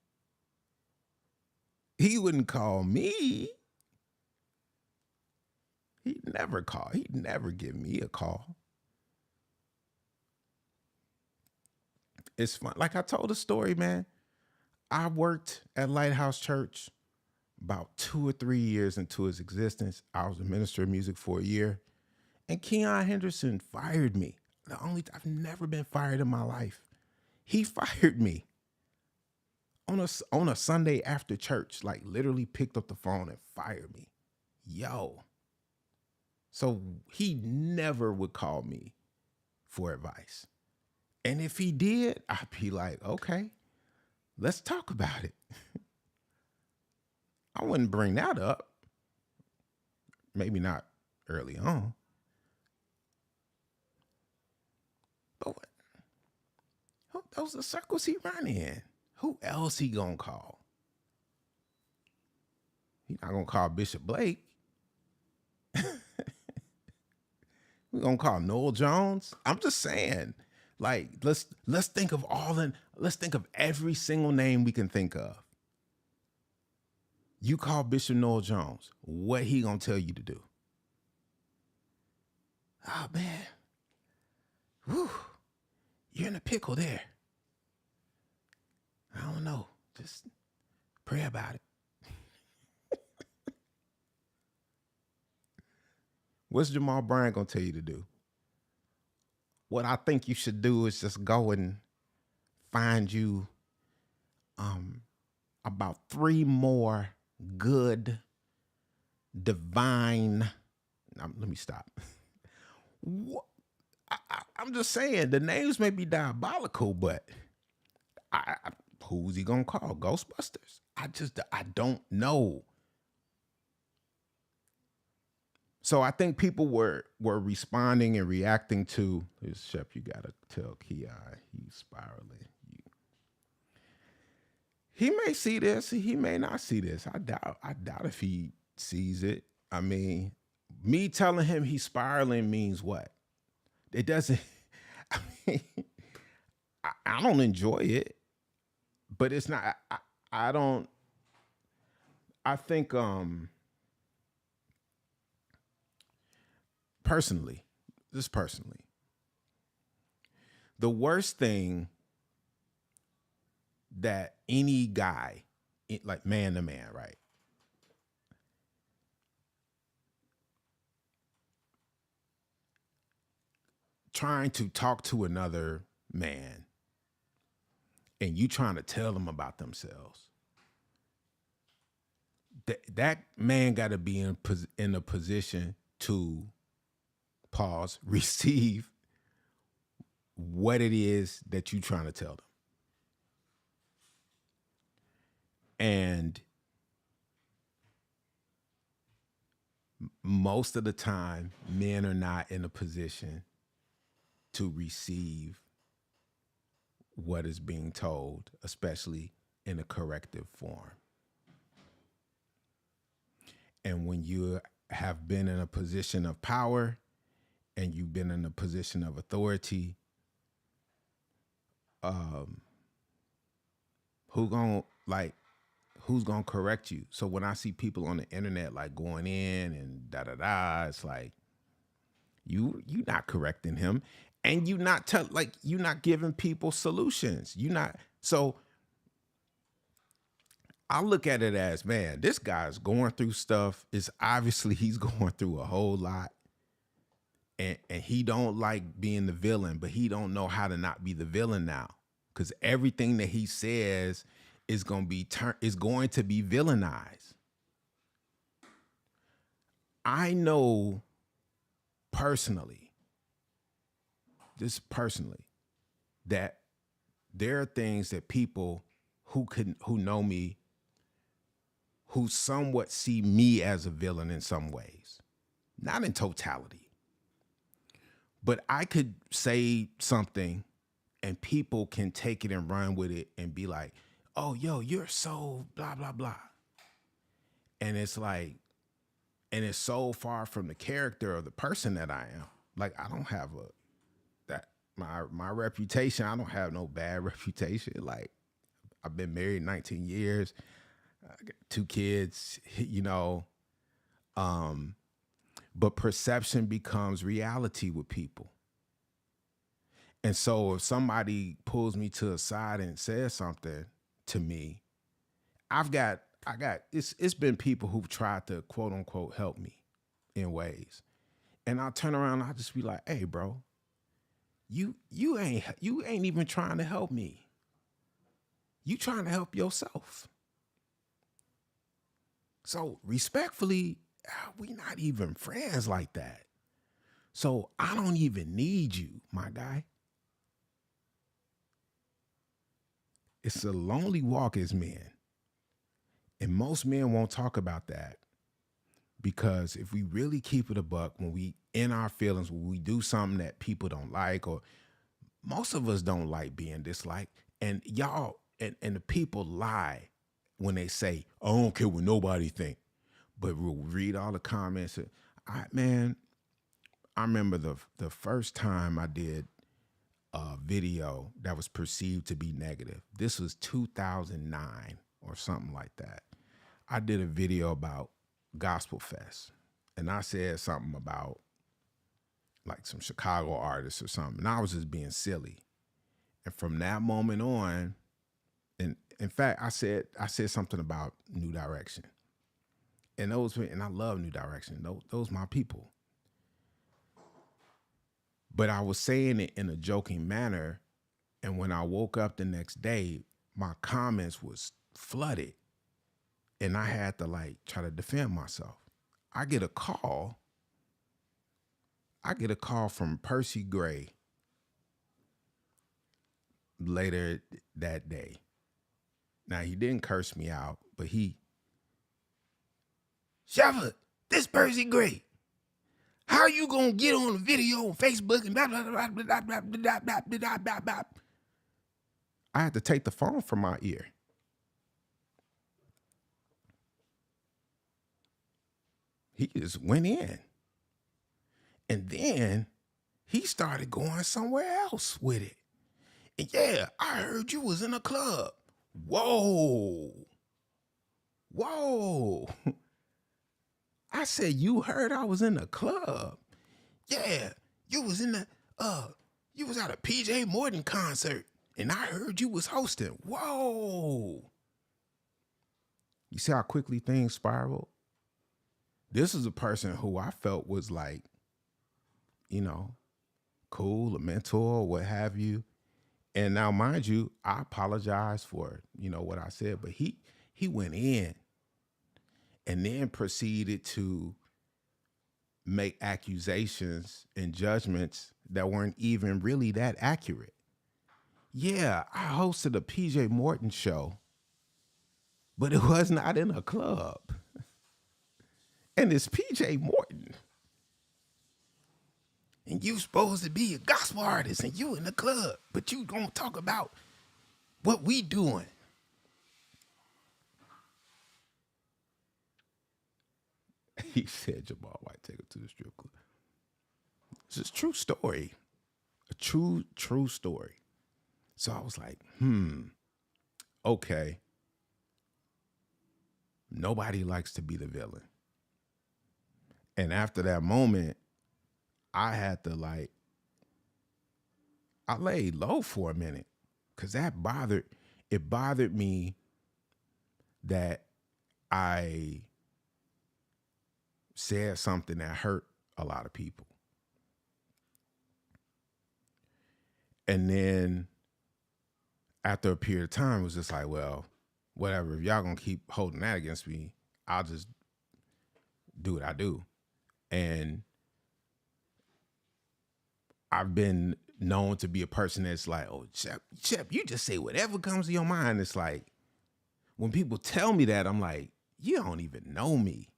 He wouldn't call me. He'd never call. He'd never give me a call. It's fun. Like I told a story, man. I worked at Lighthouse Church about 2 or 3 years into its existence. I was a minister of music for a year. And Keion Henderson fired me. I've never been fired in my life. He fired me on a Sunday after church, like literally picked up the phone and fired me. Yo. So he never would call me for advice. And if he did, I'd be like, okay, let's talk about it. I wouldn't bring that up. Maybe not early on. But those are the circles he run in. Who else he gonna call? He not gonna call Bishop Blake. We gonna call Noel Jones. I'm just saying, like, let's think of let's think of every single name we can think of. You call Bishop Noel Jones, what he gonna tell you to do? Oh man, whew, you're in a pickle there. I don't know, just pray about it. What's Jamal Bryant gonna tell you to do? What I think you should do is just go and find you about 3 more good, divine. Let me stop. I'm just saying the names may be diabolical, but who's he gonna call? Ghostbusters? I don't know. So I think people were responding and reacting to this. Shep, you gotta tell Keion he's spiraling. He may see this, he may not see this. I doubt if he sees it. I mean, me telling him he's spiraling means what? It doesn't. I mean, I don't enjoy it, but it's not. I don't. I think personally, the worst thing that any guy, like man to man, right? Trying to talk to another man and you trying to tell them about themselves. That man got to be in a position to pause, receive what it is that you're trying to tell them. And most of the time, men are not in a position to receive what is being told, especially in a corrective form. And when you have been in a position of power and you've been in a position of authority, who's gonna correct you? So when I see people on the internet like going in and it's like you not correcting him, and you not you not giving people solutions. So I look at it as, man, this guy's going through stuff. It's obviously he's going through a whole lot. And he don't like being the villain, but he don't know how to not be the villain now. Because everything that he says is going to be villainized. I know personally, that there are things that people who know me, who somewhat see me as a villain in some ways, not in totality. But I could say something and people can take it and run with it and be like, oh, yo, you're so blah, blah, blah. And it's like, and it's so far from the character of the person that I am. Like, I don't have my reputation, I don't have no bad reputation. Like, I've been married 19 years, I got 2 kids, but perception becomes reality with people. And so if somebody pulls me to a side and says something to me, it's been people who've tried to quote unquote help me in ways. And I'll turn around and I'll just be like, hey, bro, you ain't even trying to help me. You trying to help yourself. So respectfully, we not even friends like that. So I don't even need you, my guy. It's a lonely walk as men. And most men won't talk about that, because if we really keep it a buck, when we in our feelings, when we do something that people don't like, or most of us don't like being disliked, and y'all and the people lie when they say, I don't care what nobody think. But we'll read all the comments. I remember the first time I did a video that was perceived to be negative. This was 2009 or something like that. I did a video about Gospel Fest, and I said something about like some Chicago artists or something, and I was just being silly. And from that moment on, and in fact, I said something about New Direction. And I love New Direction. Those my people. But I was saying it in a joking manner. And when I woke up the next day, my comments was flooded. And I had to try to defend myself. I get a call from Percy Gray later that day. Now, he didn't curse me out, but Shepard, this Percy Gray, how you gonna get on the video on Facebook and blah, blah, blah, blah, blah, blah, blah, blah, blah, blah, blah. I had to take the phone from my ear. He just went in. And then he started going somewhere else with it. And yeah, I heard you was in a club. Whoa. I said, you heard I was in a club? Yeah, you was in you was at a PJ Morton concert. And I heard you was hosting. Whoa. You see how quickly things spiraled? This is a person who I felt was like, you know, cool, a mentor, what have you. And now, mind you, I apologize for, you know, what I said, but he went in and then proceeded to make accusations and judgments that weren't even really that accurate. Yeah, I hosted a PJ Morton show, but it was not in a club. And it's PJ Morton. And you supposed to be a gospel artist and you in the club, but you gonna talk about what we doing. He said Jamal White take her to the strip club. It's a true story. A true story. So I was like, okay. Nobody likes to be the villain. And after that moment, I had to I laid low for a minute because it bothered me that I said something that hurt a lot of people. And then after a period of time, it was just like, well, whatever. If y'all gonna keep holding that against me, I'll just do what I do. And I've been known to be a person that's like, oh, Shep, you just say whatever comes to your mind. It's like, when people tell me that, I'm like, you don't even know me.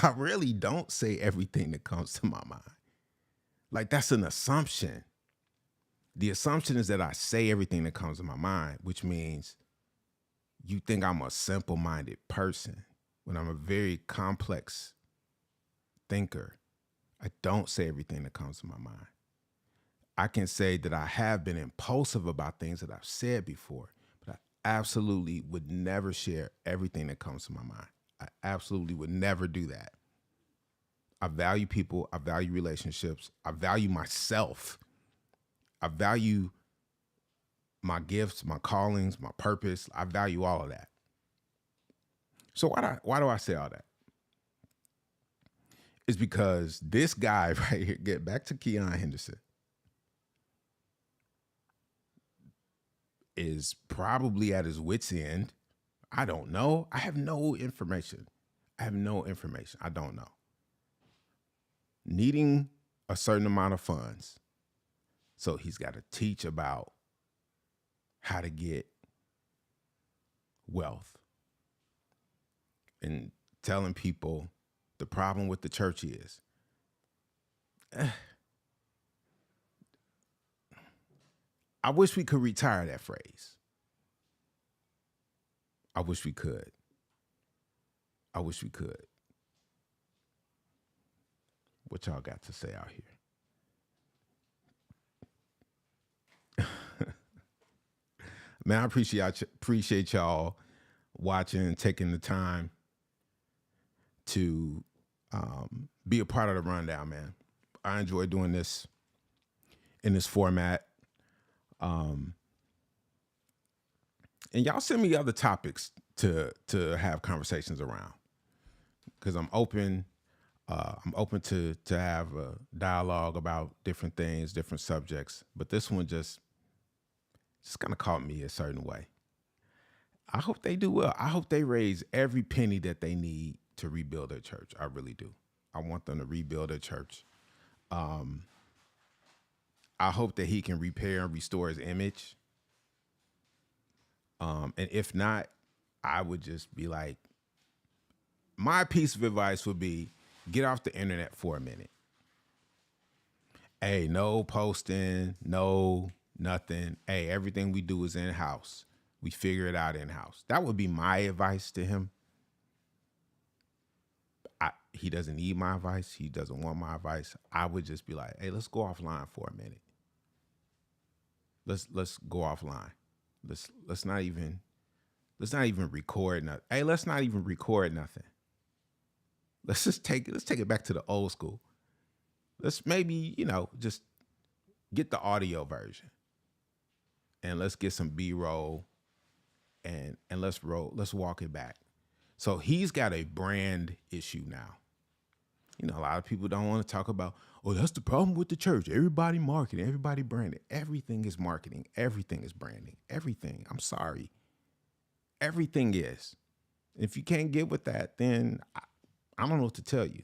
I really don't say everything that comes to my mind. Like, that's an assumption. The assumption is that I say everything that comes to my mind, which means you think I'm a simple-minded person when I'm a very complex thinker. I don't say everything that comes to my mind. I can say that I have been impulsive about things that I've said before, but I absolutely would never share everything that comes to my mind. I absolutely would never do that. I value people. I value relationships. I value myself. I value my gifts, my callings, my purpose. I value all of that. So why do I say all that? It's because this guy right here, get back to Keion Henderson, is probably at his wit's end. I don't know. I have no information. I don't know. Needing a certain amount of funds. So he's got to teach about how to get wealth and telling people the problem with the church is I wish we could retire that phrase. I wish we could. What y'all got to say out here? Man, I appreciate y'all watching and taking the time to be a part of the rundown, man. I enjoy doing this in this format. And y'all send me other topics to have conversations around, because I'm open to have a dialogue about different things, different subjects. But this one just kind of caught me a certain way. I hope they do well. I hope they raise every penny that they need to rebuild their church. I really do. I want them to rebuild their church. I hope that he can repair and restore his image. And if not, I would just be like, my piece of advice would be, get off the internet for a minute. Hey, no posting, no nothing. Hey, everything we do is in-house. We figure it out in-house. That would be my advice to him. He doesn't need my advice. He doesn't want my advice. I would just be like, hey, let's go offline for a minute. Let's go offline. Let's not even record nothing. Hey, let's not even record nothing. Let's take it back to the old school. Let's maybe, just get the audio version. and let's get some B-roll and let's walk it back. So he's got a brand issue now. You know, a lot of people don't want to talk about, oh, that's the problem with the church. Everybody marketing, everybody branding. Everything is marketing. Everything is branding. Everything. I'm sorry. Everything is. If you can't get with that, then I don't know what to tell you.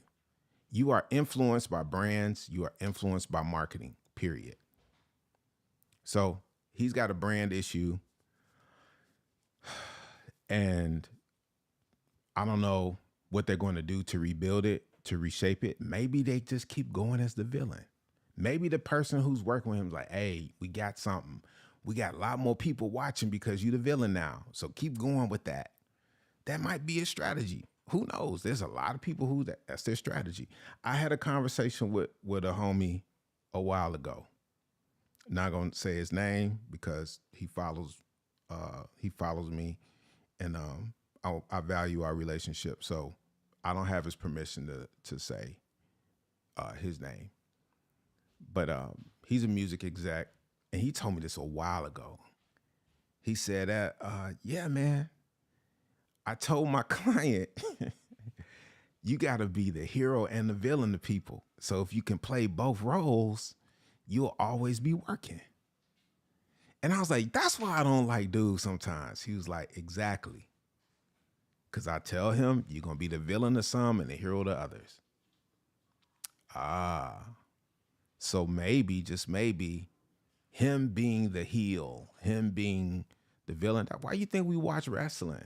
You are influenced by brands. You are influenced by marketing, period. So he's got a brand issue. And I don't know what they're going to do to rebuild it, to reshape it. Maybe they just keep going as the villain. Maybe the person who's working with him is like, hey, we got something. We got a lot more people watching because you're the villain now. So keep going with that. That might be a strategy. Who knows? There's a lot of people who that's their strategy. I had a conversation with a homie a while ago. Not gonna say his name because he follows me, and I value our relationship. So I don't have his permission to say his name. But he's a music exec, and he told me this a while ago. He said that, yeah, man, I told my client, you got to be the hero and the villain to people. So if you can play both roles, you'll always be working. And I was like, that's why I don't like dudes sometimes. He was like, exactly. Because I tell him, you're going to be the villain to some and the hero to others. So maybe, just maybe, him being the heel, him being the villain. Why do you think we watch wrestling?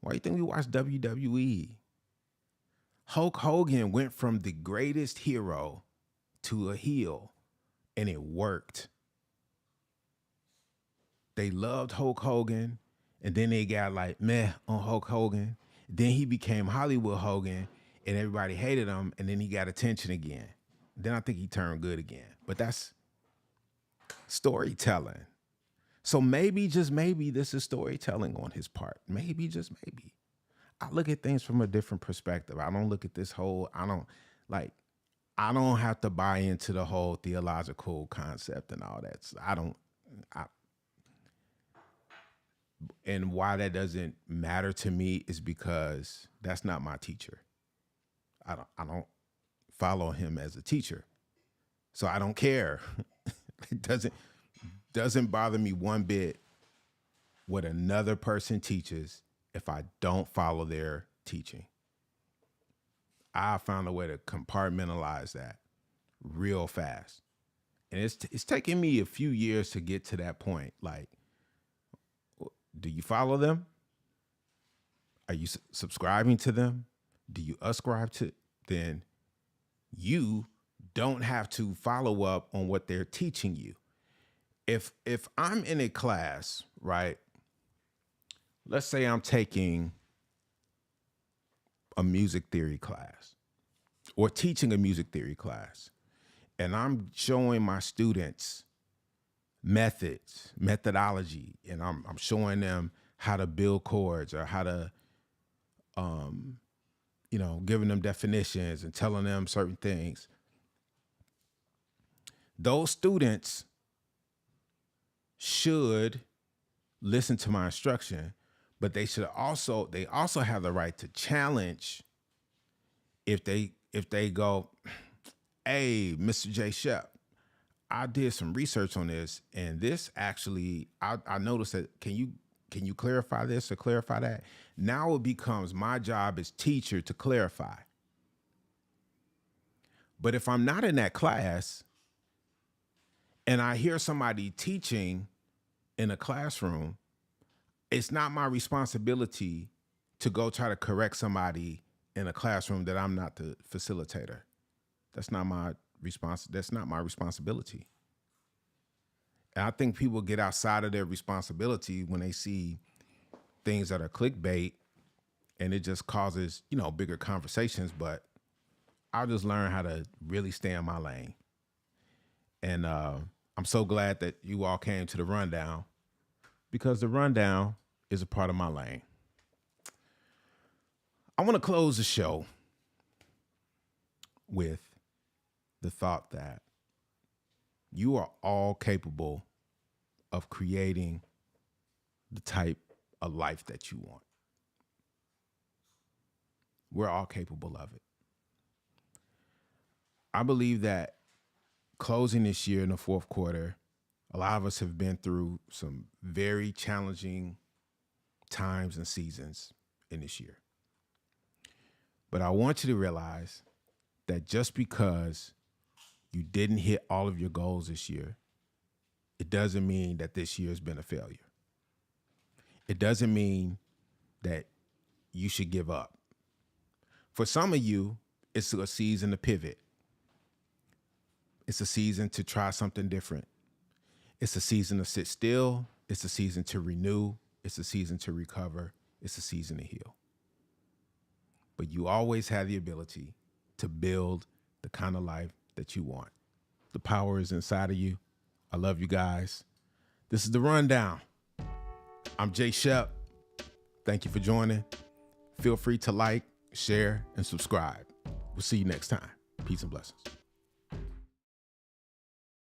Why do you think we watch WWE? Hulk Hogan went from the greatest hero to a heel, and it worked. They loved Hulk Hogan, and then they got like meh on Hulk Hogan. Then he became Hollywood Hogan, and everybody hated him, and then he got attention again. Then I think he turned good again. But that's storytelling. So maybe, just maybe, this is storytelling on his part. Maybe, just maybe. I look at things from a different perspective. I don't look at this whole, I don't have to buy into the whole theological concept and all that. So and why that doesn't matter to me is because that's not my teacher. I don't follow him as a teacher. So I don't care. It doesn't bother me one bit what another person teaches if I don't follow their teaching. I found a way to compartmentalize that real fast. And it's taken me a few years to get to that point. Like, do you follow them? Are you subscribing to them? Do you ascribe to? Then you don't have to follow up on what they're teaching you. If I'm in a class, right? Let's say I'm taking a music theory class or teaching a music theory class, and I'm showing my students methodology, and I'm showing them how to build chords or how to, giving them definitions and telling them certain things. Those students should listen to my instruction, but they also have the right to challenge if they go, hey, Mr. J Shep, I did some research on this, and this actually, I noticed that, can you clarify this or clarify that? Now it becomes my job as teacher to clarify. But if I'm not in that class and I hear somebody teaching in a classroom, it's not my responsibility to go try to correct somebody in a classroom that I'm not the facilitator. That's not my responsibility. And I think people get outside of their responsibility when they see things that are clickbait, and it just causes, bigger conversations. But I'll just learn how to really stay in my lane. And I'm so glad that you all came to the rundown, because the rundown is a part of my lane. I want to close the show with the thought that you are all capable of creating the type of life that you want. We're all capable of it. I believe that closing this year in the fourth quarter, a lot of us have been through some very challenging times and seasons in this year. But I want you to realize that just because you didn't hit all of your goals this year, it doesn't mean that this year has been a failure. It doesn't mean that you should give up. For some of you, it's a season to pivot. It's a season to try something different. It's a season to sit still. It's a season to renew. It's a season to recover. It's a season to heal. But you always have the ability to build the kind of life that you want. The power is inside of you. I love you guys. This is The Rundown. I'm J Shep. Thank you for joining. Feel free to like, share, and subscribe. We'll see you next time. Peace and blessings.